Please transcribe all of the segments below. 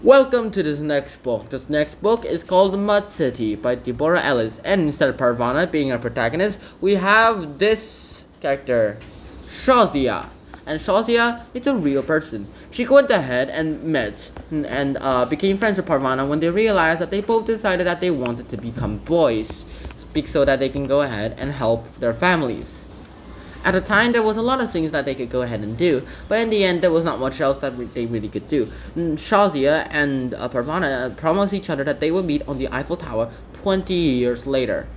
Welcome to this next book. This next book is called Mud City by DEBORAH Ellis. And instead of Parvana being our protagonist, we have this character, Shazia. And Shazia is a real person. She went ahead and met and became friends with Parvana when they realized that they both decided that they wanted to become boys, so that they can go ahead and help their families. At the time, there was a lot of things that they could go ahead and do, but in the end, there was not much else that they really could do. Shazia and Parvana promised each other that they would meet on the Eiffel Tower 20 years later.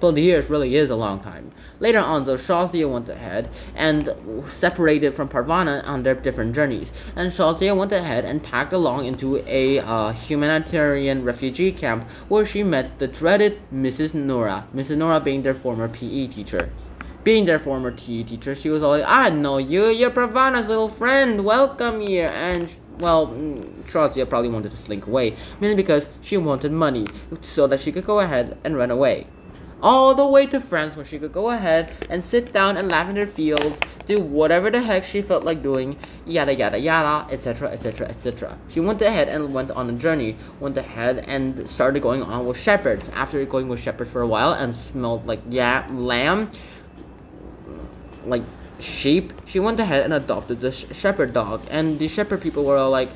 20 years really is a long time. Later on, though, Shazia went ahead and separated from Parvana on their different journeys. And Shazia went ahead and tagged along into a humanitarian refugee camp where she met the dreaded Mrs. Nora. Mrs. Nora being their former PE teacher. Being their former PE teacher, she was all like, I know you, you're Parvana's little friend, welcome here. And, well, Shazia probably wanted to slink away, mainly because she wanted money, so that she could go ahead and run away. All the way to France, where she could go ahead and sit down in lavender fields, do whatever the heck she felt like doing, yada yada yada, etc, etc, etc. She went ahead and went on a journey, went ahead and started going on with shepherds. After going with shepherds for a while and smelled like lamb, like sheep, she went ahead and adopted the shepherd dog, and the shepherd people were all like,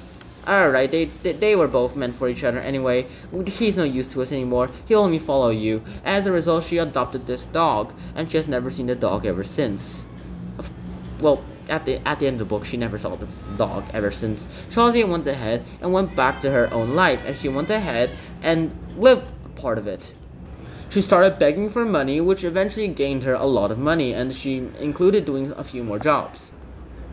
alright, they were both meant for each other anyway, he's no use to us anymore, he'll only follow you. As a result, she adopted this dog, and she has never seen the dog ever since. Well, at the end of the book, she never saw the dog ever since. Shazia went ahead and went back to her own life, and she went ahead and lived a part of it. She started begging for money, which eventually gained her a lot of money, and she included doing a few more jobs.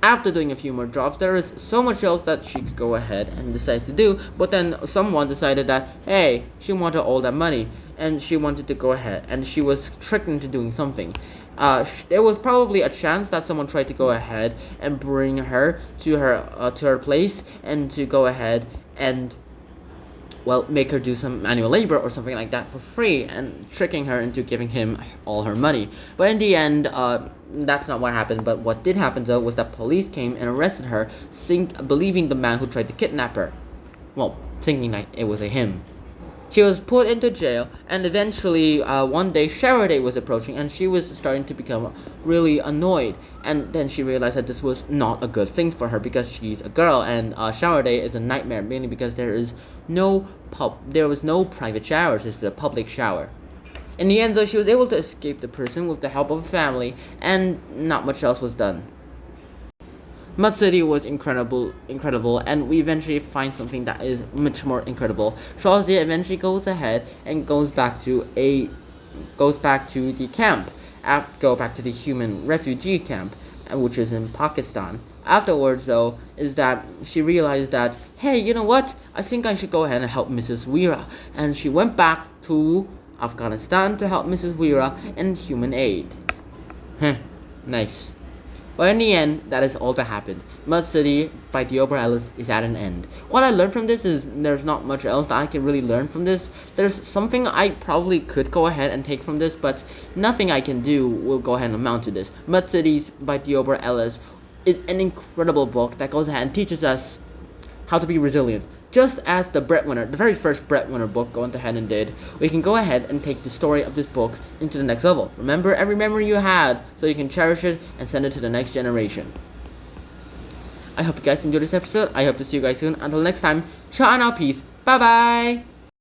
After doing a few more jobs, there is so much else that she could go ahead and decide to do, but then someone decided that, hey, she wanted all that money, and she wanted to go ahead, and she was tricked into doing something. There was probably a chance that someone tried to go ahead and bring her to her place, and to go ahead and, well, make her do some manual labor or something like that for free, and tricking her into giving him all her money. But in the end, that's not what happened. But what did happen, though, was that police came and arrested her, believing the man who tried to kidnap her. Well, thinking that it was him. She was put into jail, and eventually, one day, Shower Day was approaching, and she was starting to become really annoyed. And then she realized that this was not a good thing for her, because she's a girl, and Shower Day is a nightmare, mainly because there was no private showers. It's a public shower. In the end, though, she was able to escape the prison with the help of a family, and not much else was done. Mud City was incredible, and we eventually find something that is much more incredible. Shazia eventually goes ahead and goes back to the camp, go back to the human refugee camp, which is in Pakistan. Afterwards, though, is that she realized that, hey, you know what? I think I should go ahead and help Mrs. Weera, and she went back to Afghanistan to help Mrs. Weera in human aid. Nice. But in the end, that is all that happened. Mud City by DEBORAH Ellis is at an end. What I learned from this is there's not much else that I can really learn from this. There's something I probably could go ahead and take from this, but nothing I can do will go ahead and amount to this. Mud Cities by DEBORAH Ellis is an incredible book that goes ahead and teaches us how to be resilient. Just as the very first Breadwinner book went ahead and did, we can go ahead and take the story of this book into the next level. Remember every memory you had, so you can cherish it and send it to the next generation. I hope you guys enjoyed this episode. I hope to see you guys soon. Until next time, ciao and peace. Bye bye!